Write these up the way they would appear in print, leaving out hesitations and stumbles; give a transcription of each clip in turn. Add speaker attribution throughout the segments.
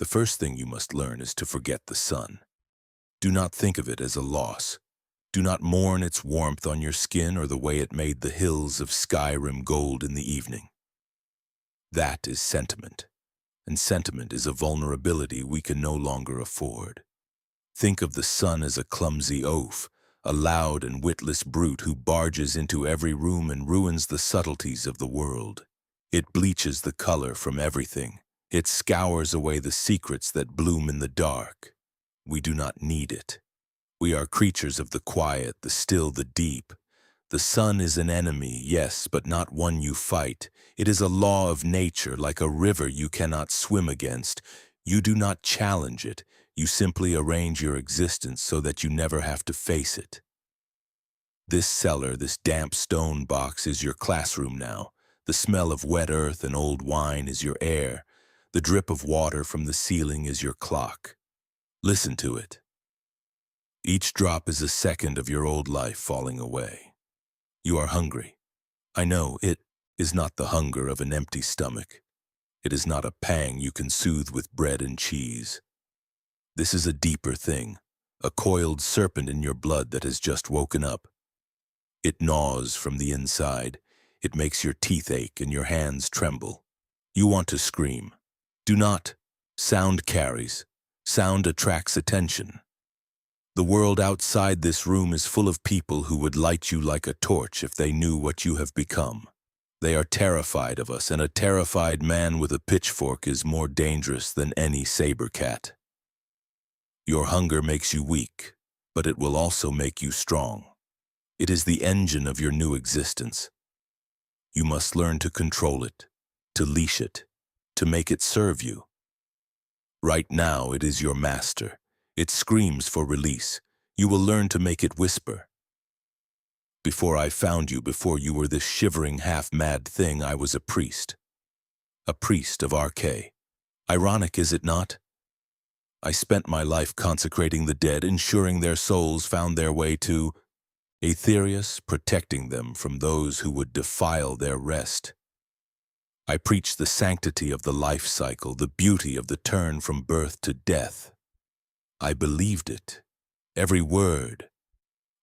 Speaker 1: The first thing you must learn is to forget the sun. Do not think of it as a loss. Do not mourn its warmth on your skin or the way it made the hills of Skyrim gold in the evening. That is sentiment, and sentiment is a vulnerability we can no longer afford. Think of the sun as a clumsy oaf, a loud and witless brute who barges into every room and ruins the subtleties of the world. It bleaches the color from everything. It scours away the secrets that bloom in the dark. We do not need it. We are creatures of the quiet, the still, the deep. The sun is an enemy, yes, but not one you fight. It is a law of nature, like a river you cannot swim against. You do not challenge it. You simply arrange your existence so that you never have to face it. This cellar, this damp stone box, is your classroom now. The smell of wet earth and old wine is your air. The drip of water from the ceiling is your clock. Listen to it. Each drop is a second of your old life falling away. You are hungry. I know it is not the hunger of an empty stomach. It is not a pang you can soothe with bread and cheese. This is a deeper thing, a coiled serpent in your blood that has just woken up. It gnaws from the inside. It makes your teeth ache and your hands tremble. You want to scream. Do not. Sound carries. Sound attracts attention. The world outside this room is full of people who would light you like a torch if they knew what you have become. They are terrified of us, and a terrified man with a pitchfork is more dangerous than any saber cat. Your hunger makes you weak, but it will also make you strong. It is the engine of your new existence. You must learn to control it, to leash it, to make it serve you. Right now it is your master. It screams for release. You will learn to make it whisper. Before I found you, before you were this shivering, half-mad thing, I was a priest. A priest of RK. Ironic, is it not? I spent my life consecrating the dead, ensuring their souls found their way to Aetherius, protecting them from those who would defile their rest. I preached the sanctity of the life cycle, the beauty of the turn from birth to death. I believed it, every word.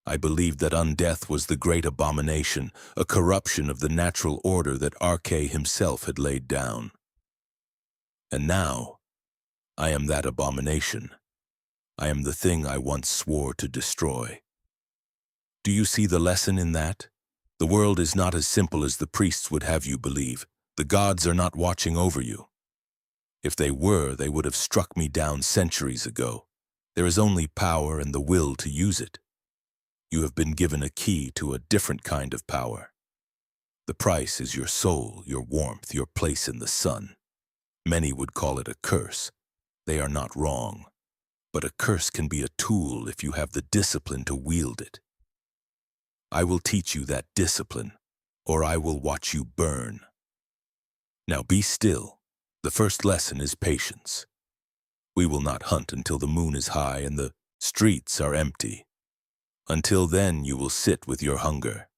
Speaker 1: I believed that undeath was the great abomination, a corruption of the natural order that RK himself had laid down. And now, I am that abomination. I am the thing I once swore to destroy. Do you see the lesson in that? The world is not as simple as the priests would have you believe. The gods are not watching over you. If they were, they would have struck me down centuries ago. There is only power and the will to use it. You have been given a key to a different kind of power. The price is your soul, your warmth, your place in the sun. Many would call it a curse. They are not wrong. But a curse can be a tool if you have the discipline to wield it. I will teach you that discipline, or I will watch you burn. Now be still. The first lesson is patience. We will not hunt until the moon is high and the streets are empty. Until then, you will sit with your hunger.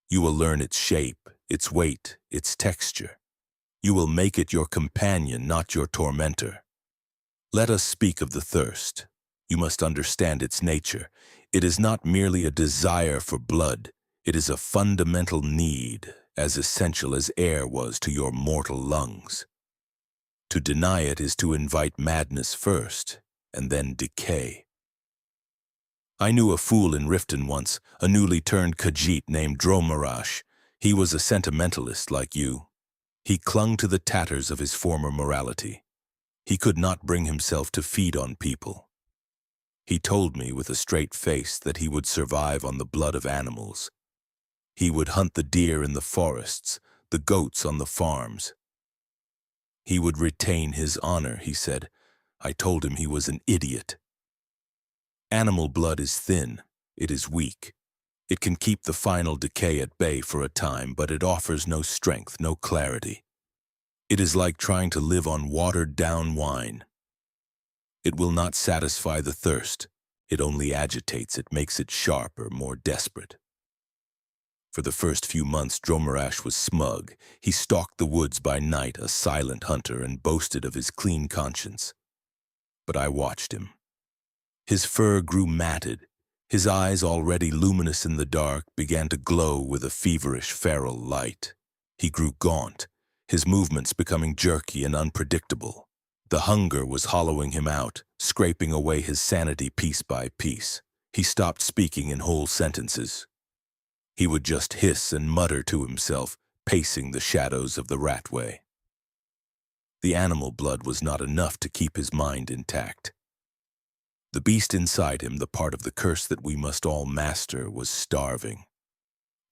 Speaker 1: You will learn its shape, its weight, its texture. You will make it your companion, not your tormentor. Let us speak of the thirst. You must understand its nature. It is not merely a desire for blood. It is a fundamental need, as essential as air was to your mortal lungs. To deny it is to invite madness first, and then decay. I knew a fool in Riften once, a newly turned Khajiit named Dromarash. He was a sentimentalist like you. He clung to the tatters of his former morality. He could not bring himself to feed on people. He told me with a straight face that he would survive on the blood of animals. He would hunt the deer in the forests, the goats on the farms. He would retain his honor, he said. I told him he was an idiot. Animal blood is thin, it is weak. It can keep the final decay at bay for a time, but it offers no strength, no clarity. It is like trying to live on watered-down wine. It will not satisfy the thirst. It only agitates it, makes it sharper, more desperate. For the first few months, Dromarash was smug. He stalked the woods by night, a silent hunter, and boasted of his clean conscience. but I watched him. His fur grew matted. His eyes, already luminous in the dark, began to glow with a feverish, feral light. He grew gaunt, his movements becoming jerky and unpredictable. The hunger was hollowing him out, scraping away his sanity piece by piece. He stopped speaking in whole sentences. He would just hiss and mutter to himself, pacing the shadows of the ratway. The animal blood was not enough to keep his mind intact. The beast inside him, the part of the curse that we must all master, was starving.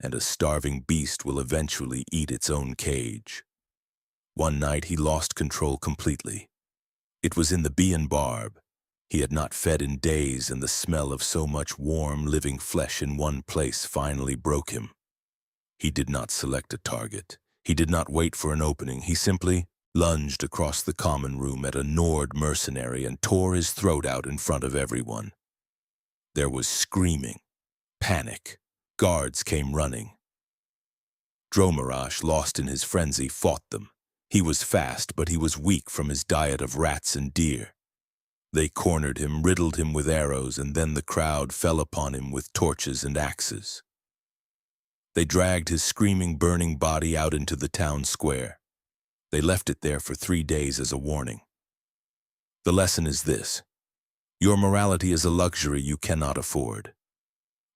Speaker 1: And a starving beast will eventually eat its own cage. One night he lost control completely. It was in the bee and barb. He had not fed in days, and the smell of so much warm, living flesh in one place finally broke him. He did not select a target. He did not wait for an opening. He simply lunged across the common room at a Nord mercenary and tore his throat out in front of everyone. There was screaming, panic. Guards came running. Dromarash, lost in his frenzy, fought them. He was fast, but he was weak from his diet of rats and deer. They cornered him, riddled him with arrows, and then the crowd fell upon him with torches and axes. They dragged his screaming, burning body out into the town square. They left it there for 3 days as a warning. The lesson is this: your morality is a luxury you cannot afford.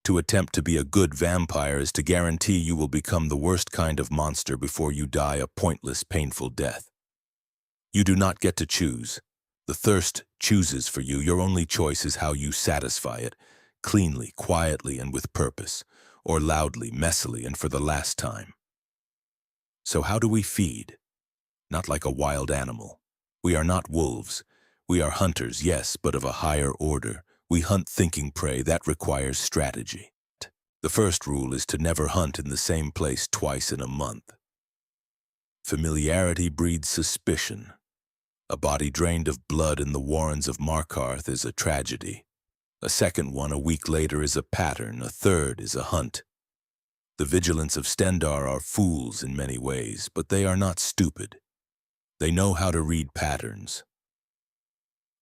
Speaker 1: To attempt to be a good vampire is to guarantee you will become the worst kind of monster before you die a pointless, painful death. You do not get to choose. The thirst chooses for you. Your only choice is how you satisfy it, cleanly, quietly, and with purpose, or loudly, messily, and for the last time. So how do we feed? Not like a wild animal. We are not wolves. We are hunters, yes, but of a higher order. We hunt thinking prey. That requires strategy. The first rule is to never hunt in the same place twice in a month. Familiarity breeds suspicion. A body drained of blood in the warrens of Markarth is a tragedy. A second one a week later is a pattern. A third is a hunt. The vigilants of Stendar are fools in many ways, but they are not stupid. They know how to read patterns.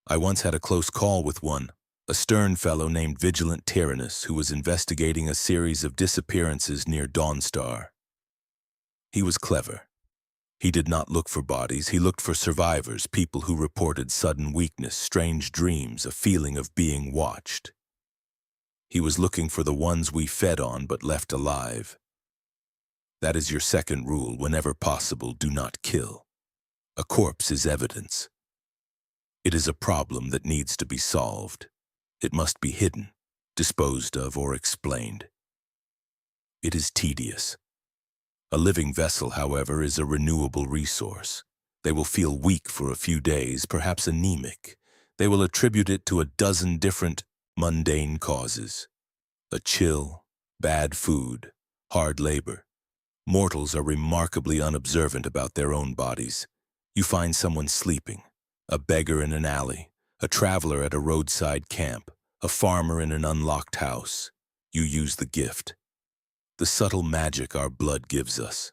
Speaker 1: I once had a close call with one, a stern fellow named Vigilant Tyrannus, who was investigating a series of disappearances near Dawnstar. He was clever. He did not look for bodies. He looked for survivors, people who reported sudden weakness, strange dreams, a feeling of being watched. He was looking for the ones we fed on but left alive. That is your second rule: whenever possible, do not kill. A corpse is evidence. It is a problem that needs to be solved. It must be hidden, disposed of, or explained. It is tedious. A living vessel, however, is a renewable resource. They will feel weak for a few days, perhaps anemic. They will attribute it to a dozen different, mundane causes. A chill, bad food, hard labor. Mortals are remarkably unobservant about their own bodies. You find someone sleeping, a beggar in an alley, a traveler at a roadside camp, a farmer in an unlocked house. You use the gift, the subtle magic our blood gives us.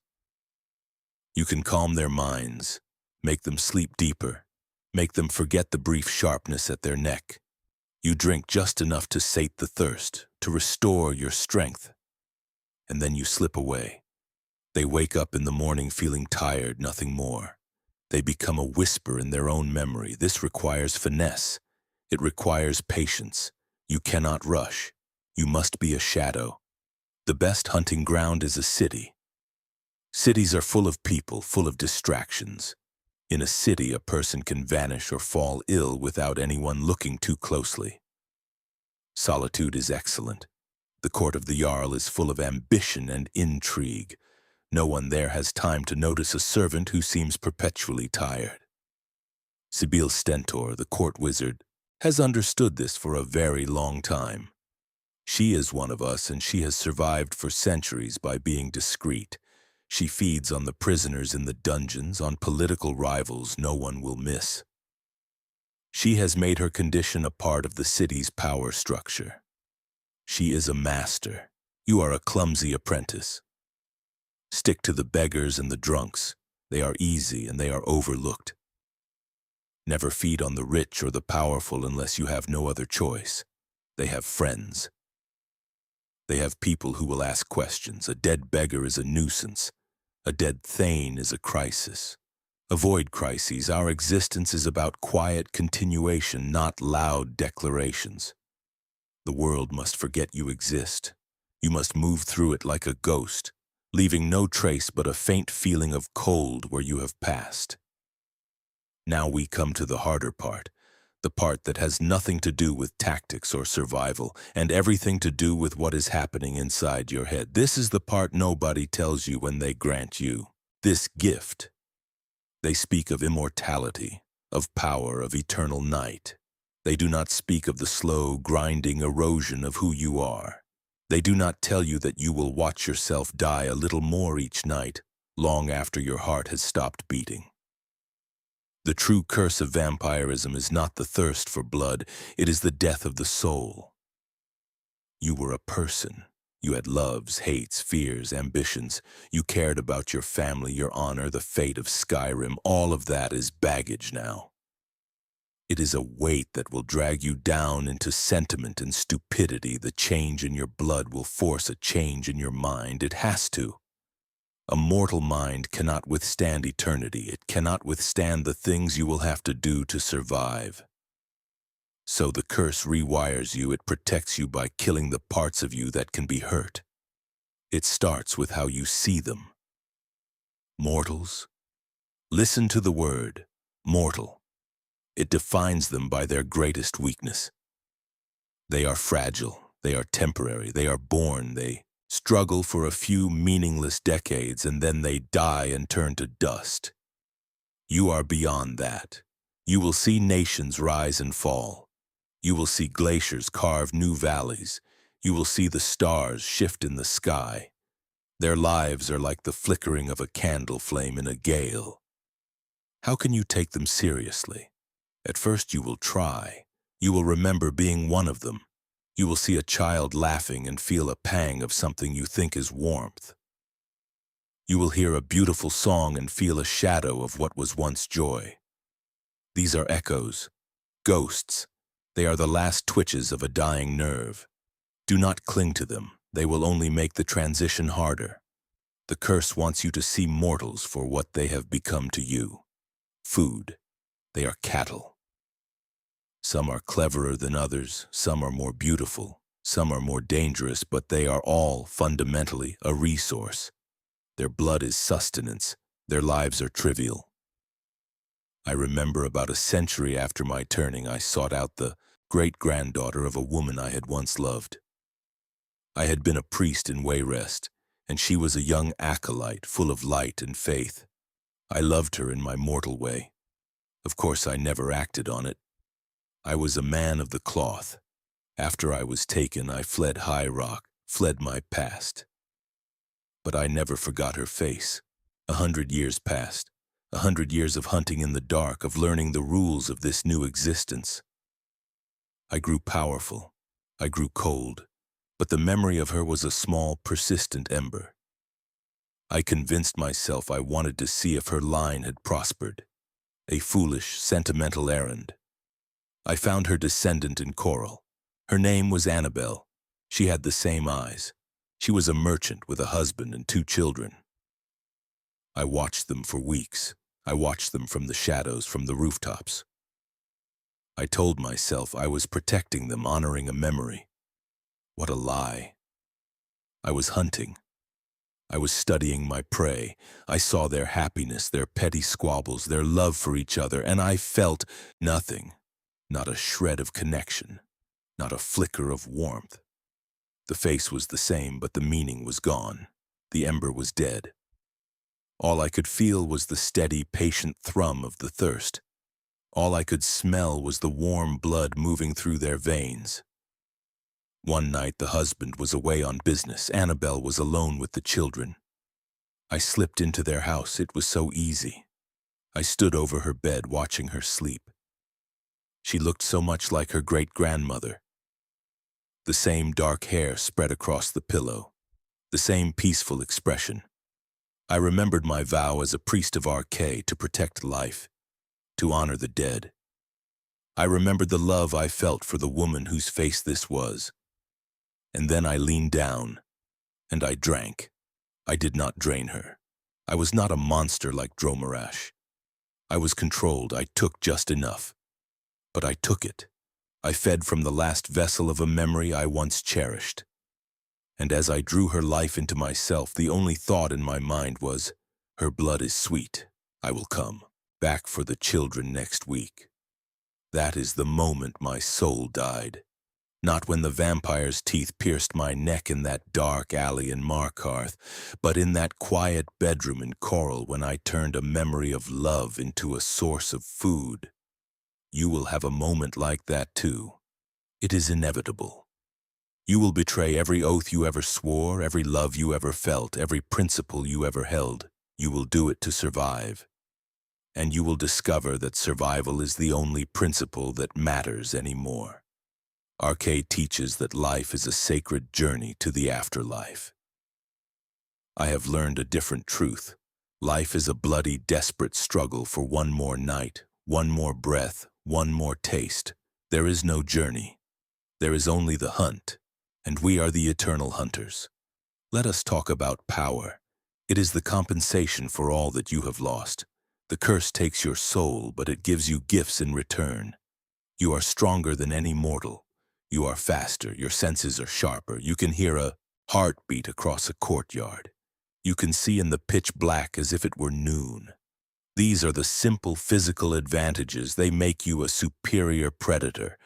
Speaker 1: You can calm their minds, make them sleep deeper, make them forget the brief sharpness at their neck. You drink just enough to sate the thirst, to restore your strength, and then you slip away. They wake up in the morning feeling tired, nothing more. They become a whisper in their own memory. This requires finesse. It requires patience. You cannot rush. You must be a shadow. The best hunting ground is a city. Cities are full of people, full of distractions. In a city, a person can vanish or fall ill without anyone looking too closely. Solitude is excellent. The court of the Jarl is full of ambition and intrigue. No one there has time to notice a servant who seems perpetually tired. Sibyl Stentor, the court wizard, has understood this for a very long time. She is one of us, and she has survived for centuries by being discreet. She feeds on the prisoners in the dungeons, on political rivals no one will miss. She has made her condition a part of the city's power structure. She is a master. You are a clumsy apprentice. Stick to the beggars and the drunks. They are easy and they are overlooked. never feed on the rich or the powerful unless you have no other choice. They have friends. They have people who will ask questions. A dead beggar is a nuisance. A dead thane is a crisis. Avoid crises. Our existence is about quiet continuation, not loud declarations. The world must forget you exist. You must move through it like a ghost, leaving no trace but a faint feeling of cold where you have passed. Now we come to the harder part, the part that has nothing to do with tactics or survival, and everything to do with what is happening inside your head. This is the part nobody tells you when they grant you this gift. They speak of immortality, of power, of eternal night. They do not speak of the slow, grinding erosion of who you are. They do not tell you that you will watch yourself die a little more each night, long after your heart has stopped beating. The true curse of vampirism is not the thirst for blood, it is the death of the soul. You were a person. You had loves, hates, fears, ambitions. You cared about your family, your honor, the fate of Skyrim. All of that is baggage now. It is a weight that will drag you down into sentiment and stupidity. The change in your blood will force a change in your mind. It has to. A mortal mind cannot withstand eternity. It cannot withstand the things you will have to do to survive. So the curse rewires you. It protects you by killing the parts of you that can be hurt. It starts with how you see them. Mortals? Listen to the word, mortal. It defines them by their greatest weakness. They are fragile, they are temporary, they are born, they struggle for a few meaningless decades, and then they die and turn to dust. You are beyond that. You will see nations rise and fall. You will see glaciers carve new valleys. You will see the stars shift in the sky. Their lives are like the flickering of a candle flame in a gale. How can you take them seriously? At first you will try. You will remember being one of them. You will see a child laughing and feel a pang of something you think is warmth. You will hear a beautiful song and feel a shadow of what was once joy. These are echoes, ghosts. They are the last twitches of a dying nerve. Do not cling to them. They will only make the transition harder. The curse wants you to see mortals for what they have become to you. Food. They are cattle. Some are cleverer than others, some are more beautiful, some are more dangerous, but they are all fundamentally a resource. Their blood is sustenance, their lives are trivial. I remember about a century after my turning, I sought out the great-granddaughter of a woman I had once loved. I had been a priest in Wayrest, and she was a young acolyte full of light and faith. I loved her in my mortal way. Of course, I never acted on it. I was a man of the cloth. After I was taken, I fled High Rock, fled my past. But I never forgot her face. 100 years passed. 100 years of hunting in the dark, of learning the rules of this new existence. I grew powerful. I grew cold. But the memory of her was a small, persistent ember. I convinced myself I wanted to see if her line had prospered. A foolish, sentimental errand. I found her descendant in Coral. Her name was Annabelle. She had the same eyes. She was a merchant with a husband and 2 children. I watched them for weeks. I watched them from the shadows, from the rooftops. I told myself I was protecting them, honoring a memory. What a lie. I was hunting. I was studying my prey. I saw their happiness, their petty squabbles, their love for each other, and I felt nothing. Not a shred of connection, not a flicker of warmth. The face was the same, but the meaning was gone. The ember was dead. All I could feel was the steady, patient thrum of the thirst. All I could smell was the warm blood moving through their veins. One night the husband was away on business. Annabelle was alone with the children. I slipped into their house. It was so easy. I stood over her bed, watching her sleep. She looked so much like her great-grandmother. The same dark hair spread across the pillow, the same peaceful expression. I remembered my vow as a priest of Arche to protect life, to honor the dead. I remembered the love I felt for the woman whose face this was. And then I leaned down, and I drank. I did not drain her. I was not a monster like Dromarash. I was controlled. I took just enough. But I took it. I fed from the last vessel of a memory I once cherished. And as I drew her life into myself, the only thought in my mind was, her blood is sweet. I will come back for the children next week. That is the moment my soul died. Not when the vampire's teeth pierced my neck in that dark alley in Markarth, but in that quiet bedroom in Coral when I turned a memory of love into a source of food. You will have a moment like that too. It is inevitable. You will betray every oath you ever swore, every love you ever felt, every principle you ever held. You will do it to survive. And you will discover that survival is the only principle that matters anymore. Arcade teaches that life is a sacred journey to the afterlife. I have learned a different truth. Life is a bloody, desperate struggle for one more night, one more breath, one more taste. There is no journey. There is only the hunt, and we are the eternal hunters. Let us talk about power. It is the compensation for all that you have lost. The curse takes your soul, but it gives you gifts in return. You are stronger than any mortal. You are faster, your senses are sharper. You can hear a heartbeat across a courtyard. You can see in the pitch black as if it were noon. These are the simple physical advantages. They make you a superior predator.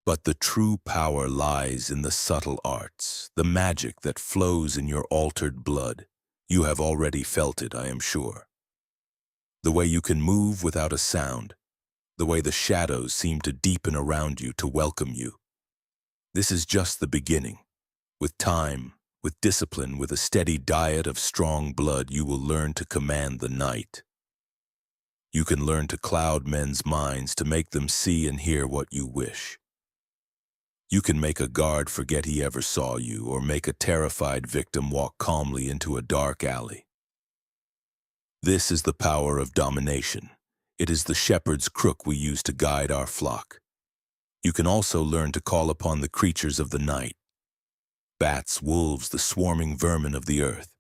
Speaker 1: But the true power lies in the subtle arts, the magic that flows in your altered blood. You have already felt it, I am sure. The way you can move without a sound, the way the shadows seem to deepen around you to welcome you. This is just the beginning. With time, with discipline, with a steady diet of strong blood, you will learn to command the night. You can learn to cloud men's minds, to make them see and hear what you wish. You can make a guard forget he ever saw you, or make a terrified victim walk calmly into a dark alley. This is the power of domination. It is the shepherd's crook we use to guide our flock. You can also learn to call upon the creatures of the night. Bats, wolves, the swarming vermin of the earth.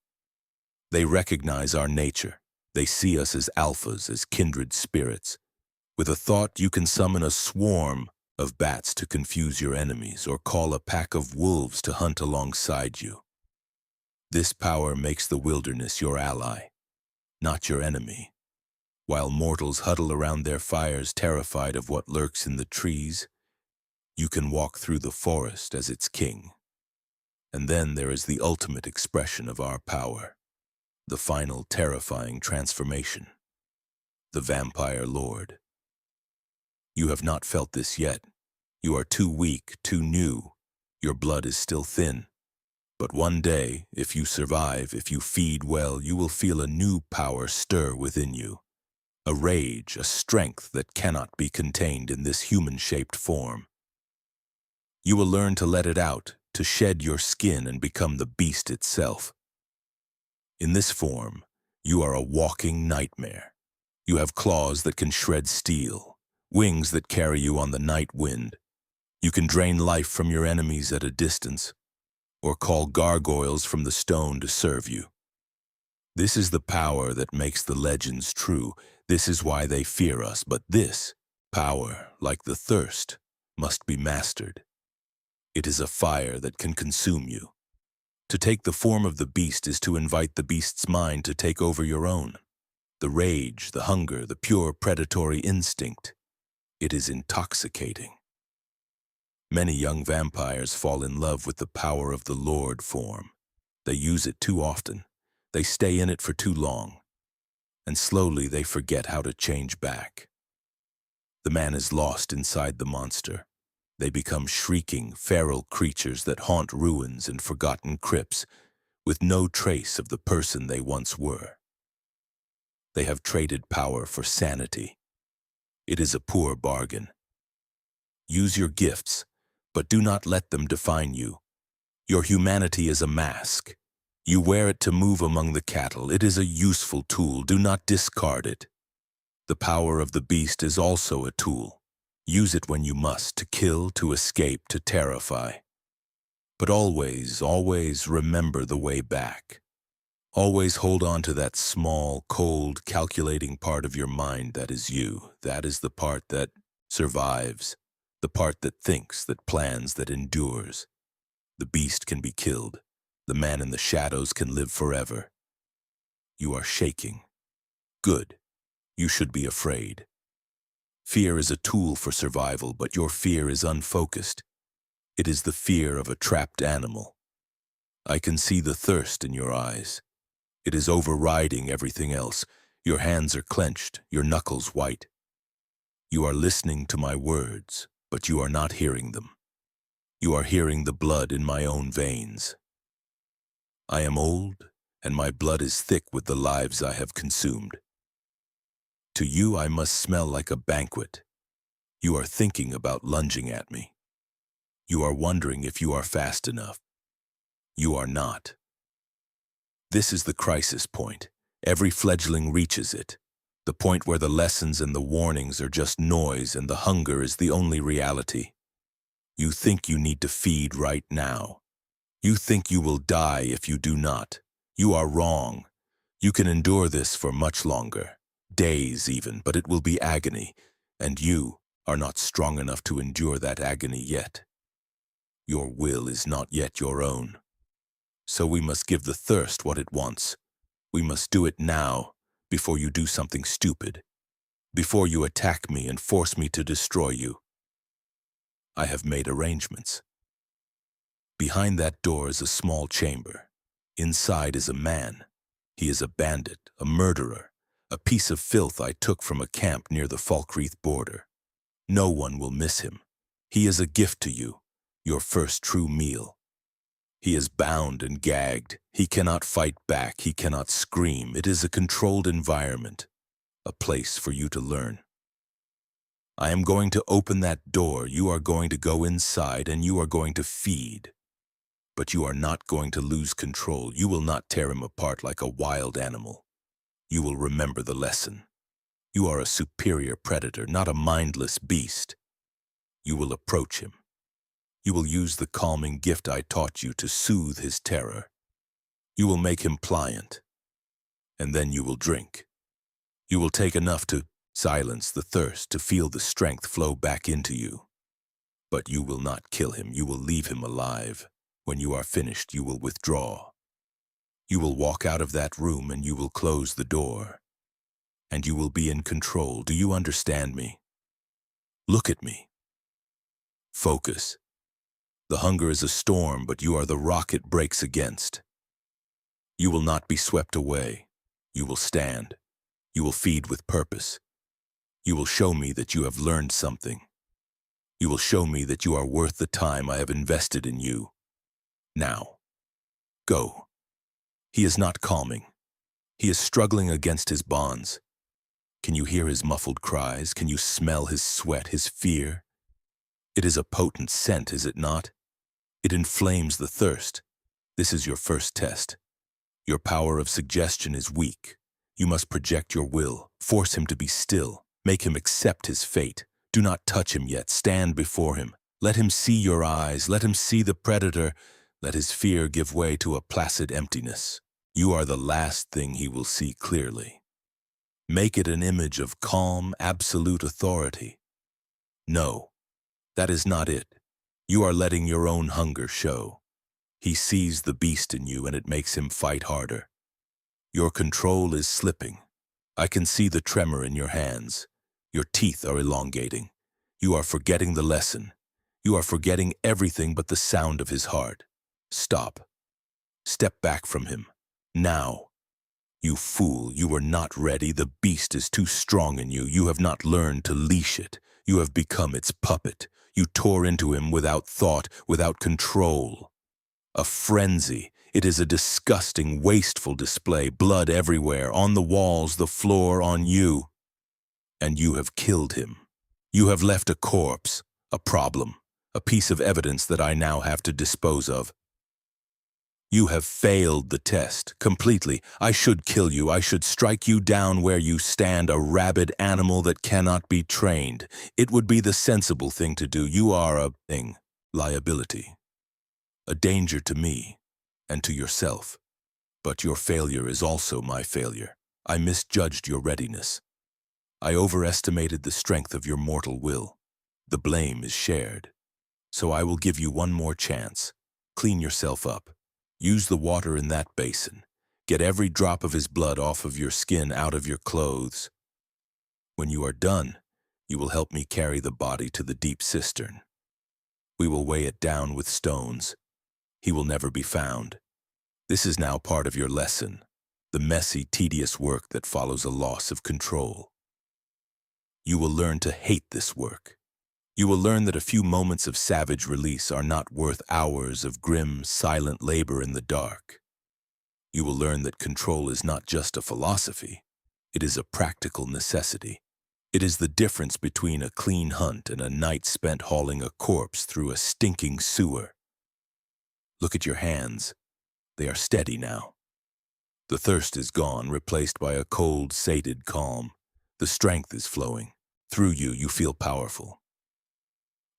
Speaker 1: They recognize our nature. They see us as alphas, as kindred spirits. With a thought, you can summon a swarm of bats to confuse your enemies, or call a pack of wolves to hunt alongside you. This power makes the wilderness your ally, not your enemy. While mortals huddle around their fires terrified of what lurks in the trees, you can walk through the forest as its king. And then there is the ultimate expression of our power, the final terrifying transformation, the Vampire Lord. You have not felt this yet. You are too weak, too new. Your blood is still thin. But one day, if you survive, if you feed well, you will feel a new power stir within you. A rage, a strength that cannot be contained in this human-shaped form. You will learn to let it out, to shed your skin and become the beast itself. In this form, you are a walking nightmare. You have claws that can shred steel, wings that carry you on the night wind. You can drain life from your enemies at a distance, or call gargoyles from the stone to serve you. This is the power that makes the legends true. This is why they fear us. But this power, like the thirst, must be mastered. It is a fire that can consume you. To take the form of the beast is to invite the beast's mind to take over your own. The rage, the hunger, the pure predatory instinct. It is intoxicating. Many young vampires fall in love with the power of the Lord form. They use it too often. They stay in it for too long. And slowly they forget how to change back. The man is lost inside the monster. They become shrieking, feral creatures that haunt ruins and forgotten crypts, with no trace of the person they once were. They have traded power for sanity. It is a poor bargain. Use your gifts, but do not let them define you. Your humanity is a mask. You wear it to move among the cattle. It is a useful tool. Do not discard it. The power of the beast is also a tool. Use it when you must, to kill, to escape, to terrify. But always, always remember the way back. Always hold on to that small, cold, calculating part of your mind that is you. That is the part that survives, the part that thinks, that plans, that endures. The beast can be killed. The man in the shadows can live forever. You are shaking. Good. You should be afraid. Fear is a tool for survival, but your fear is unfocused. It is the fear of a trapped animal. I can see the thirst in your eyes. It is overriding everything else. Your hands are clenched, your knuckles white. You are listening to my words, but you are not hearing them. You are hearing the blood in my own veins. I am old, and my blood is thick with the lives I have consumed. To you I must smell like a banquet. You are thinking about lunging at me. You are wondering if you are fast enough. You are not. This is the crisis point. Every fledgling reaches it. The point where the lessons and the warnings are just noise and the hunger is the only reality. You think you need to feed right now. You think you will die if you do not. You are wrong. You can endure this for much longer. Days even, but it will be agony, and you are not strong enough to endure that agony yet. Your will is not yet your own. So we must give the thirst what it wants. We must do it now, before you do something stupid, before you attack me and force me to destroy you. I have made arrangements. Behind that door is a small chamber. Inside is a man. He is a bandit, a murderer, a piece of filth I took from a camp near the Falkreath border. No one will miss him. He is a gift to you, your first true meal. He is bound and gagged. He cannot fight back. He cannot scream. It is a controlled environment, a place for you to learn. I am going to open that door. You are going to go inside and you are going to feed. But you are not going to lose control. You will not tear him apart like a wild animal. You will remember the lesson. You are a superior predator, not a mindless beast. You will approach him. You will use the calming gift I taught you to soothe his terror. You will make him pliant. And then you will drink. You will take enough to silence the thirst, to feel the strength flow back into you. But you will not kill him. You will leave him alive. When you are finished, you will withdraw. You will walk out of that room and you will close the door. And you will be in control. Do you understand me? Look at me. Focus. The hunger is a storm, but you are the rock it breaks against. You will not be swept away. You will stand. You will feed with purpose. You will show me that you have learned something. You will show me that you are worth the time I have invested in you. Now, go. He is not calming. He is struggling against his bonds. Can you hear his muffled cries? Can you smell his sweat, his fear? It is a potent scent, is it not? It inflames the thirst. This is your first test. Your power of suggestion is weak. You must project your will, force him to be still, make him accept his fate. Do not touch him yet. Stand before him. Let him see your eyes. Let him see the predator. Let his fear give way to a placid emptiness. You are the last thing he will see clearly. Make it an image of calm, absolute authority. No, that is not it. You are letting your own hunger show. He sees the beast in you and it makes him fight harder. Your control is slipping. I can see the tremor in your hands. Your teeth are elongating. You are forgetting the lesson. You are forgetting everything but the sound of his heart. Stop. Step back from him. Now. You fool, you are not ready. The beast is too strong in you. You have not learned to leash it. You have become its puppet. You tore into him without thought, without control. A frenzy. It is a disgusting, wasteful display. Blood everywhere, on the walls, the floor, on you. And you have killed him. You have left a corpse, a problem, a piece of evidence that I now have to dispose of. You have failed the test completely. I should kill you. I should strike you down where you stand, a rabid animal that cannot be trained. It would be the sensible thing to do. You are a thing, liability, a danger to me and to yourself. But your failure is also my failure. I misjudged your readiness. I overestimated the strength of your mortal will. The blame is shared. So I will give you one more chance. Clean yourself up. Use the water in that basin. Get every drop of his blood off of your skin, out of your clothes. When you are done, you will help me carry the body to the deep cistern. We will weigh it down with stones. He will never be found. This is now part of your lesson, the messy, tedious work that follows a loss of control. You will learn to hate this work. You will learn that a few moments of savage release are not worth hours of grim, silent labor in the dark. You will learn that control is not just a philosophy. It is a practical necessity. It is the difference between a clean hunt and a night spent hauling a corpse through a stinking sewer. Look at your hands. They are steady now. The thirst is gone, replaced by a cold, sated calm. The strength is flowing. Through you, you feel powerful.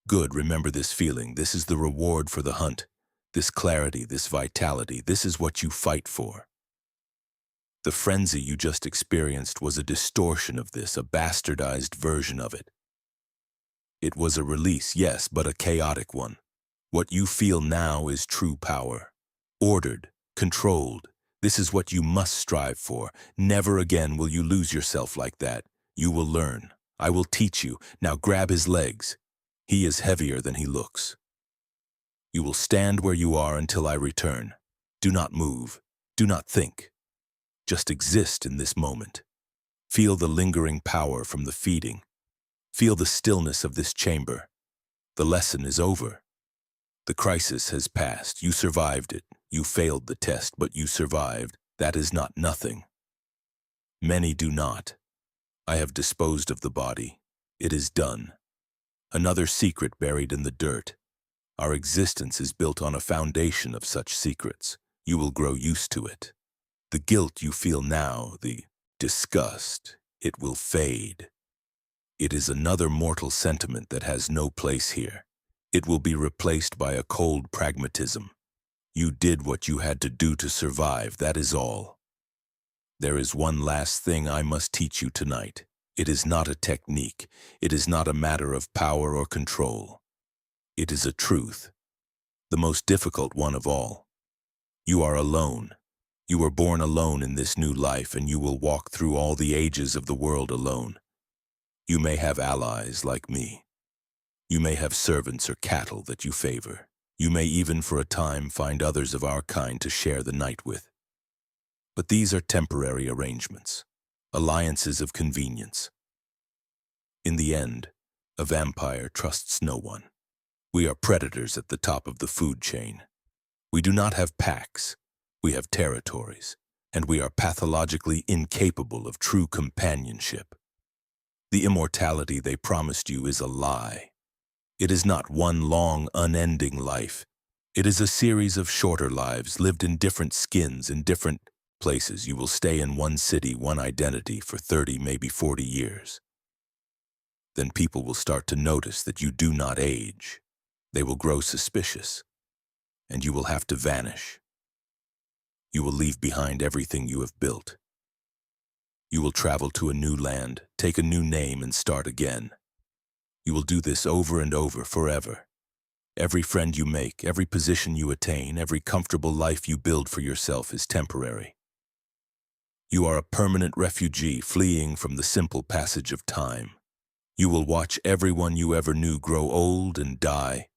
Speaker 1: Good, remember this feeling. This is the reward for the hunt. This clarity, this vitality, this is what you fight for. The frenzy you just experienced was a distortion of this, a bastardized version of it. It was a release, yes, but a chaotic one. What you feel now is true power. Ordered, controlled. This is what you must strive for. Never again will you lose yourself like that. You will learn. I will teach you. Now grab his legs. He is heavier than he looks. You will stand where you are until I return. Do not move. Do not think. Just exist in this moment. Feel the lingering power from the feeding. Feel the stillness of this chamber. The lesson is over. The crisis has passed. You survived it. You failed the test, but you survived. That is not nothing. Many do not. I have disposed of the body. It is done. Another secret buried in the dirt. Our existence is built on a foundation of such secrets. You will grow used to it. The guilt you feel now, the disgust, it will fade. It is another mortal sentiment that has no place here. It will be replaced by a cold pragmatism. You did what you had to do to survive, that is all. There is one last thing I must teach you tonight. It is not a technique. It is not a matter of power or control. It is a truth, the most difficult one of all. You are alone. You were born alone in this new life, and you will walk through all the ages of the world alone. You may have allies like me. You may have servants or cattle that you favor. You may even for a time find others of our kind to share the night with. But these are temporary arrangements, alliances of convenience. In the end, a vampire trusts no one. We are predators at the top of the food chain. We do not have packs. We have territories, and we are pathologically incapable of true companionship. The immortality they promised you is a lie. It is not one long, unending life. It is a series of shorter lives lived in different skins in different places. You will stay in one city, one identity for 30, maybe 40 years. Then people will start to notice that you do not age. They will grow suspicious, and you will have to vanish. You will leave behind everything you have built. You will travel to a new land, take a new name, and start again. You will do this over and over forever. Every friend you make, every position you attain, every comfortable life you build for yourself is temporary. You are a permanent refugee fleeing from the simple passage of time. You will watch everyone you ever knew grow old and die.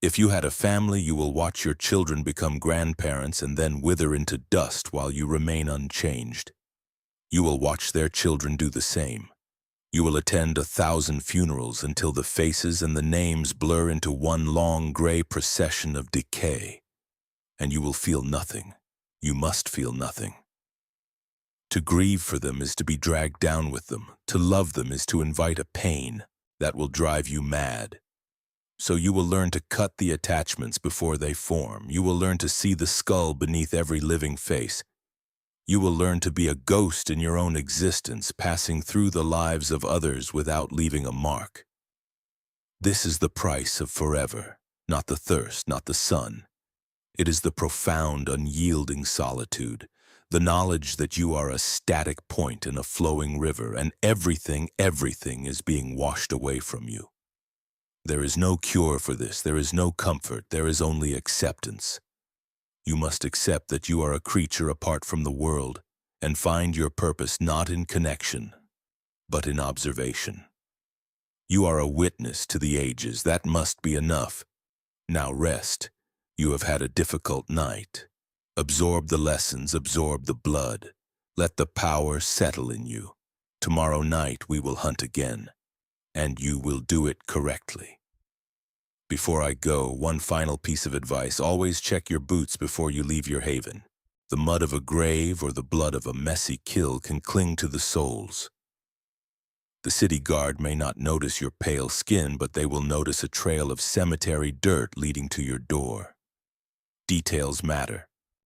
Speaker 1: If you had a family, you will watch your children become grandparents and then wither into dust while you remain unchanged. You will watch their children do the same. You will attend 1,000 funerals until the faces and the names blur into one long gray procession of decay. And you will feel nothing. You must feel nothing. To grieve for them is to be dragged down with them. To love them is to invite a pain that will drive you mad. So you will learn to cut the attachments before they form. You will learn to see the skull beneath every living face. You will learn to be a ghost in your own existence, passing through the lives of others without leaving a mark. This is the price of forever, not the thirst, not the sun. It is the profound, unyielding solitude, the knowledge that you are a static point in a flowing river, and everything is being washed away from you. There is no cure for this, there is no comfort, there is only acceptance. You must accept that you are a creature apart from the world, and find your purpose not in connection, but in observation. You are a witness to the ages, that must be enough. Now rest. You have had a difficult night. Absorb the lessons, absorb the blood. Let the power settle in you. Tomorrow night we will hunt again, and you will do it correctly. Before I go, one final piece of advice. Always check your boots before you leave your haven. The mud of a grave or the blood of a messy kill can cling to the soles. The city guard may not notice your pale skin, but they will notice a trail of cemetery dirt leading to your door. Details matter.